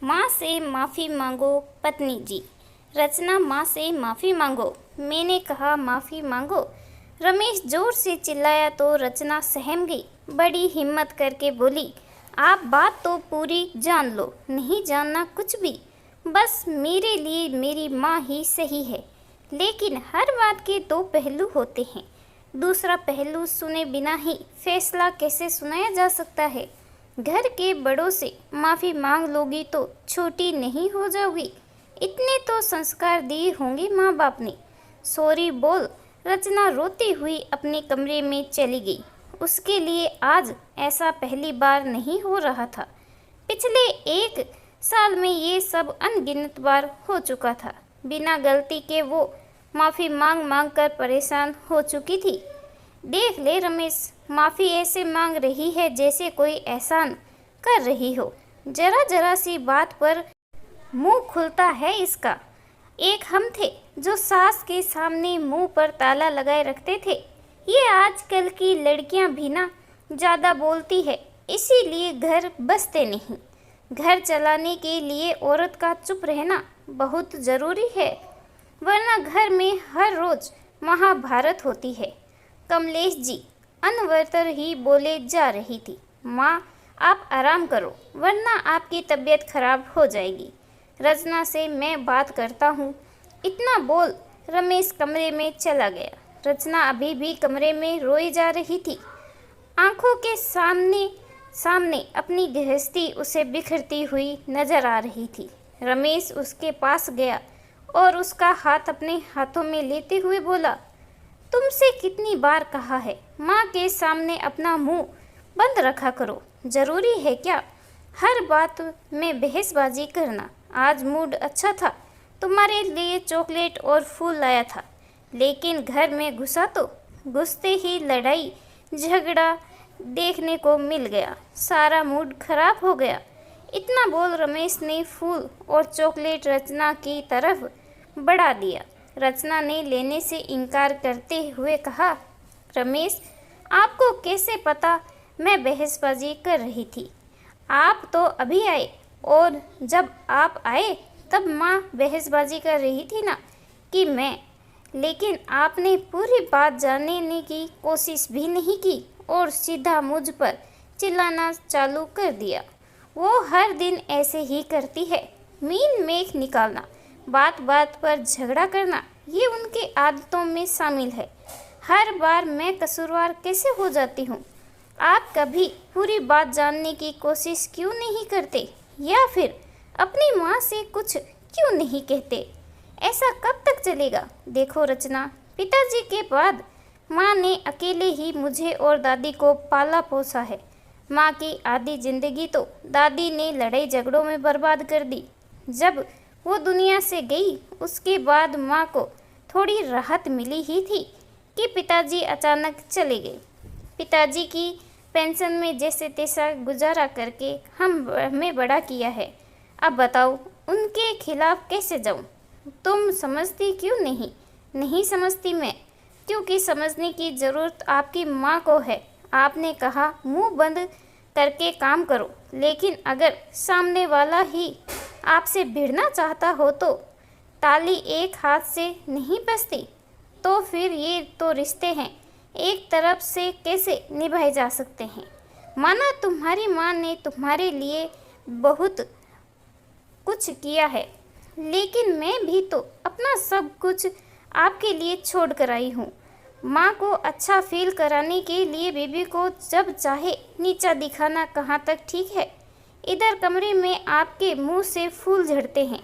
माँ से माफ़ी मांगो पत्नी जी। रचना माँ से माफ़ी मांगो। मैंने कहा माफ़ी मांगो। रमेश जोर से चिल्लाया तो रचना सहम गई। बड़ी हिम्मत करके बोली, आप बात तो पूरी जान लो, नहीं जानना कुछ भी। बस मेरे लिए मेरी माँ ही सही है। लेकिन हर बात के दो पहलू होते हैं। दूसरा पहलू सुने बिना ही फैसला कैसे सुनाया जा सकता है। घर के बड़ों से माफ़ी मांग लोगी तो छोटी नहीं हो जाओगी। इतने तो संस्कार दिए होंगे माँ बाप ने। सॉरी बोल रचना रोती हुई अपने कमरे में चली गई। उसके लिए आज ऐसा पहली बार नहीं हो रहा था। पिछले 1 साल में ये सब अनगिनत बार हो चुका था। बिना गलती के वो माफ़ी मांग मांग कर परेशान हो चुकी थी। देख ले रमेश, माफ़ी ऐसे मांग रही है जैसे कोई एहसान कर रही हो। जरा जरा सी बात पर मुंह खुलता है इसका। एक हम थे जो सास के सामने मुंह पर ताला लगाए रखते थे। ये आजकल की लड़कियां भी ना ज़्यादा बोलती है, इसीलिए घर बसते नहीं। घर चलाने के लिए औरत का चुप रहना बहुत ज़रूरी है, वरना घर में हर रोज़ महाभारत होती है। कमलेश जी अनवरतर ही बोले जा रही थी। माँ, आप आराम करो, वरना आपकी तबीयत खराब हो जाएगी। रचना से मैं बात करता हूँ। इतना बोल रमेश कमरे में चला गया। रचना अभी भी कमरे में रोई जा रही थी। आंखों के सामने सामने अपनी गृहस्थी उसे बिखरती हुई नजर आ रही थी। रमेश उसके पास गया और उसका हाथ अपने हाथों में लेते हुए बोला, तुमसे कितनी बार कहा है, माँ के सामने अपना मुंह बंद रखा करो। जरूरी है क्या हर बात में बहसबाजी करना। आज मूड अच्छा था, तुम्हारे लिए चॉकलेट और फूल लाया था, लेकिन घर में घुसा तो घुसते ही लड़ाई झगड़ा देखने को मिल गया। सारा मूड खराब हो गया। इतना बोल रमेश ने फूल और चॉकलेट रचना की तरफ बढ़ा दिया। रचना ने लेने से इनकार करते हुए कहा, रमेश, आपको कैसे पता मैं बहसबाजी कर रही थी? आप तो अभी आए, और जब आप आए तब माँ बहसबाजी कर रही थी ना कि मैं। लेकिन आपने पूरी बात जानने की कोशिश भी नहीं की और सीधा मुझ पर चिल्लाना चालू कर दिया। वो हर दिन ऐसे ही करती है, मीन मेख निकालना, बात बात पर झगड़ा करना, ये उनके आदतों में शामिल है। हर बार मैं कसूरवार कैसे हो जाती हूँ? आप कभी पूरी बात जानने की कोशिश क्यों नहीं करते, या फिर अपनी माँ से कुछ क्यों नहीं कहते? ऐसा कब तक चलेगा? देखो रचना, पिताजी के बाद माँ ने अकेले ही मुझे और दादी को पाला पोसा है। माँ की आधी जिंदगी तो दादी ने लड़ाई झगड़ों में बर्बाद कर दी। जब वो दुनिया से गई उसके बाद माँ को थोड़ी राहत मिली ही थी कि पिताजी अचानक चले गए। पिताजी की पेंशन में जैसे तैसा गुजारा करके हमें बड़ा किया है। अब बताओ उनके खिलाफ कैसे जाऊं? तुम समझती क्यों नहीं? नहीं समझती मैं, क्योंकि समझने की ज़रूरत आपकी माँ को है। आपने कहा मुंह बंद करके काम करो, लेकिन अगर सामने वाला ही आपसे भिड़ना चाहता हो तो ताली एक हाथ से नहीं बजती। तो फिर ये तो रिश्ते हैं, एक तरफ से कैसे निभाए जा सकते हैं? माना तुम्हारी माँ ने तुम्हारे लिए बहुत कुछ किया है, लेकिन मैं भी तो अपना सब कुछ आपके लिए छोड़ कर आई हूँ। माँ को अच्छा फील कराने के लिए बीबी को जब चाहे नीचा दिखाना कहाँ तक ठीक है? इधर कमरे में आपके मुंह से फूल झड़ते हैं,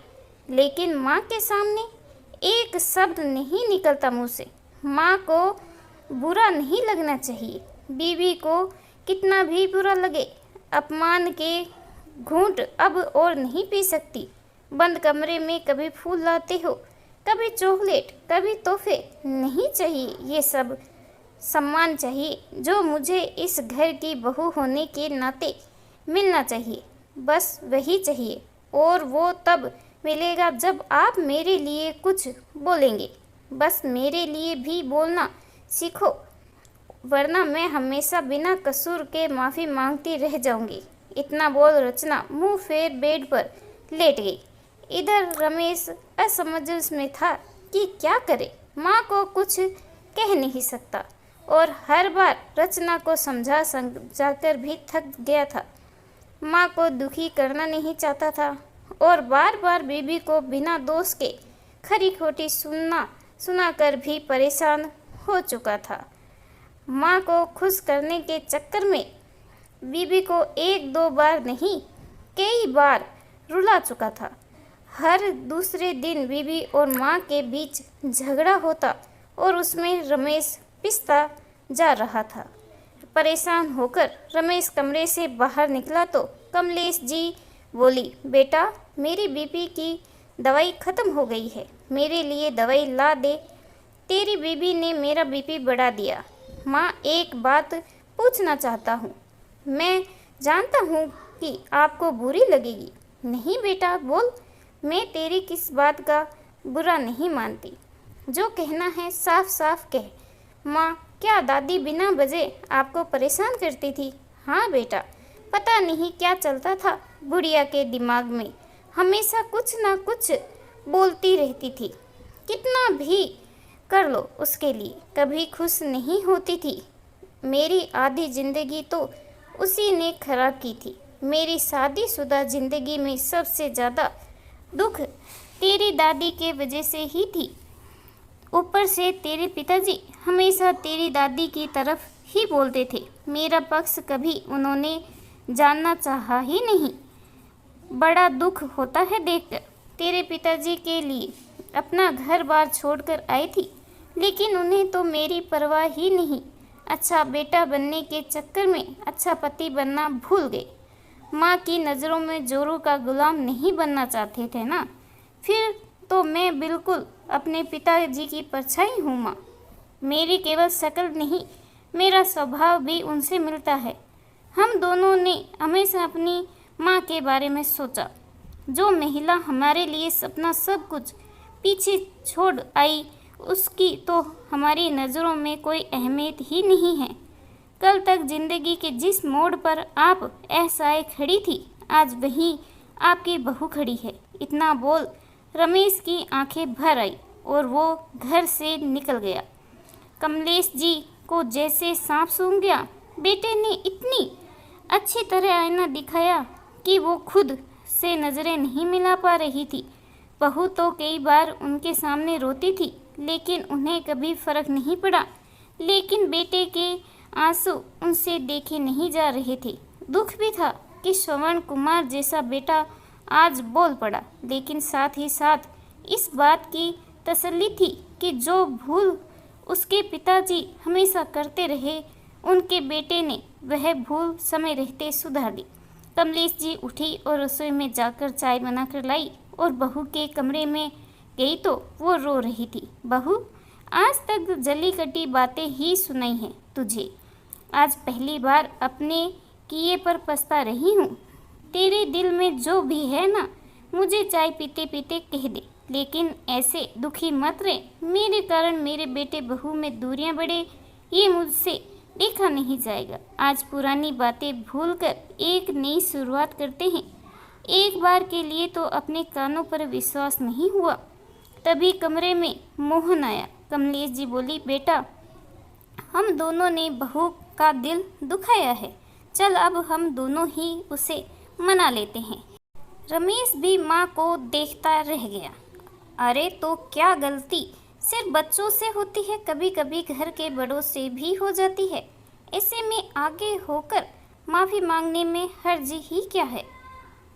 लेकिन माँ के सामने एक शब्द नहीं निकलता मुंह से। माँ को बुरा नहीं लगना चाहिए। बीवी को कितना भी बुरा लगे, अपमान के घूंट अब और नहीं पी सकती। बंद कमरे में कभी फूल लाते हो, कभी चॉकलेट, कभी तोहफे। नहीं चाहिए ये सब। सम्मान चाहिए जो मुझे इस घर की बहू होने के नाते मिलना चाहिए। बस वही चाहिए, और वो तब मिलेगा जब आप मेरे लिए कुछ बोलेंगे। बस मेरे लिए भी बोलना सीखो, वरना मैं हमेशा बिना कसूर के माफ़ी मांगती रह जाऊंगी। इतना बोल रचना मुंह फेर बेड पर लेट गई। इधर रमेश असमंजस में था कि क्या करे। माँ को कुछ कह नहीं सकता और हर बार रचना को समझा समझाकर भी थक गया था। माँ को दुखी करना नहीं चाहता था और बार बार बीबी को बिना दोष के खरी खोटी सुनाकर भी परेशान हो चुका था। माँ को खुश करने के चक्कर में बीबी को एक दो बार नहीं कई बार रुला चुका था। हर दूसरे दिन बीबी और माँ के बीच झगड़ा होता और उसमें रमेश पिसता जा रहा था। परेशान होकर रमेश कमरे से बाहर निकला तो कमलेश जी बोली, बेटा मेरी बीपी की दवाई ख़त्म हो गई है, मेरे लिए दवाई ला दे। तेरी बीबी ने मेरा बीपी बढ़ा दिया। माँ एक बात पूछना चाहता हूँ, मैं जानता हूँ कि आपको बुरी लगेगी। नहीं बेटा बोल, मैं तेरी किस बात का बुरा नहीं मानती, जो कहना है साफ साफ कह। माँ क्या दादी बिना वजह आपको परेशान करती थी? हाँ बेटा, पता नहीं क्या चलता था बुढ़िया के दिमाग में, हमेशा कुछ ना कुछ बोलती रहती थी। कितना भी कर लो उसके लिए, कभी खुश नहीं होती थी। मेरी आधी ज़िंदगी तो उसी ने खराब की थी। मेरी शादीशुदा ज़िंदगी में सबसे ज़्यादा दुख तेरी दादी के वजह से ही थी। ऊपर से तेरे पिताजी हमेशा तेरी दादी की तरफ ही बोलते थे। मेरा पक्ष कभी उन्होंने जानना चाहा ही नहीं। बड़ा दुख होता है देखकर। तेरे पिताजी के लिए अपना घर बार छोड़कर आई थी, लेकिन उन्हें तो मेरी परवाह ही नहीं। अच्छा बेटा बनने के चक्कर में अच्छा पति बनना भूल गए। माँ की नज़रों में जोरू का गुलाम नहीं बनना चाहते थे ना। फिर तो मैं बिल्कुल अपने पिताजी की परछाई हूँ माँ। मेरी केवल शक्ल नहीं, मेरा स्वभाव भी उनसे मिलता है। हम दोनों ने हमेशा अपनी माँ के बारे में सोचा। जो महिला हमारे लिए अपना सब कुछ पीछे छोड़ आई, उसकी तो हमारी नज़रों में कोई अहमियत ही नहीं है। कल तक ज़िंदगी के जिस मोड़ पर आप असहाय खड़ी थी, आज वहीं आपकी बहू खड़ी है। इतना बोल रमेश की आंखें भर आई और वो घर से निकल गया। कमलेश जी को जैसे सांप सूंघ गया। बेटे ने इतनी अच्छी तरह आईना दिखाया कि वो खुद से नज़रें नहीं मिला पा रही थी। बहू तो कई बार उनके सामने रोती थी, लेकिन उन्हें कभी फर्क नहीं पड़ा। लेकिन बेटे के आंसू उनसे देखे नहीं जा रहे थे। दुख भी था कि श्रवण कुमार जैसा बेटा आज बोल पड़ा, लेकिन साथ ही साथ इस बात की तसल्ली थी कि जो भूल उसके पिताजी हमेशा करते रहे, उनके बेटे ने वह भूल समय रहते सुधार दी। कमलेश जी उठी और रसोई में जाकर चाय बनाकर लाई और बहू के कमरे में गई तो वो रो रही थी। बहू, आज तक जली कटी बातें ही सुनाई हैं तुझे, आज पहली बार अपने किए पर पछता रही हूँ। तेरे दिल में जो भी है ना, मुझे चाय पीते पीते कह दे, लेकिन ऐसे दुखी मत रहे। मेरे कारण मेरे बेटे बहू में दूरियां बढ़े, ये मुझसे देखा नहीं जाएगा। आज पुरानी बातें भूलकर एक नई शुरुआत करते हैं। एक बार के लिए तो अपने कानों पर विश्वास नहीं हुआ। तभी कमरे में मोहन आया। कमलेश जी बोली, बेटा हम दोनों ने बहू का दिल दुखाया है, चल अब हम दोनों ही उसे मना लेते हैं। रमेश भी माँ को देखता रह गया। अरे तो क्या गलती सिर्फ बच्चों से होती है, कभी कभी घर के बड़ों से भी हो जाती है। ऐसे में आगे होकर माफ़ी मांगने में हर्ज ही क्या है।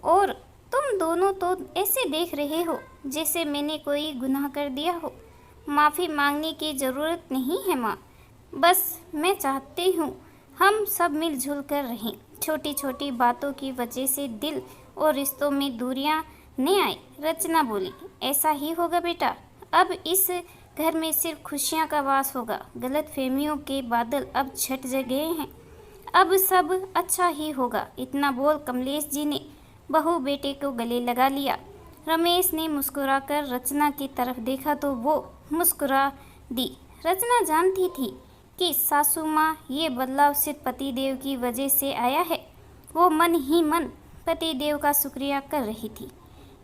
और तुम दोनों तो ऐसे देख रहे हो जैसे मैंने कोई गुनाह कर दिया हो। माफ़ी मांगने की ज़रूरत नहीं है माँ, बस मैं चाहती हूँ हम सब मिलजुल कर रहें। छोटी छोटी बातों की वजह से दिल और रिश्तों में दूरियां न आए। रचना बोली, ऐसा ही होगा बेटा, अब इस घर में सिर्फ खुशियां का वास होगा। गलत फहमियों के बादल अब छट गए हैं, अब सब अच्छा ही होगा। इतना बोल कमलेश जी ने बहू बेटे को गले लगा लिया। रमेश ने मुस्कुराकर रचना की तरफ देखा तो वो मुस्कुरा दी। रचना जानती थी कि सासू माँ ये बदलाव सिर्फ पतिदेव की वजह से आया है। वो मन ही मन पतिदेव का शुक्रिया कर रही थी।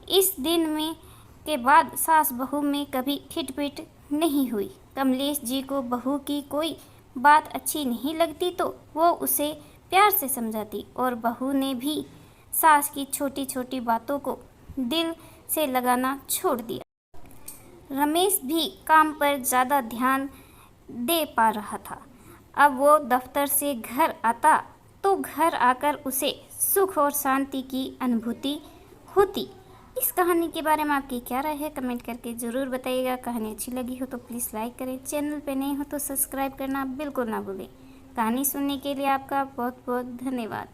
इस दिन में के बाद सास बहू में कभी खिटपिट नहीं हुई। कमलेश जी को बहू की कोई बात अच्छी नहीं लगती तो वो उसे प्यार से समझाती और बहू ने भी सास की छोटी छोटी बातों को दिल से लगाना छोड़ दिया। रमेश भी काम पर ज़्यादा ध्यान दे पा रहा था। अब वो दफ्तर से घर आता तो घर आकर उसे सुख और शांति की अनुभूति होती। इस कहानी के बारे में आपकी क्या राय है, कमेंट करके ज़रूर बताइएगा। कहानी अच्छी लगी हो तो प्लीज़ लाइक करें, चैनल पे नए हो तो सब्सक्राइब करना बिल्कुल ना भूलें। कहानी सुनने के लिए आपका बहुत बहुत धन्यवाद।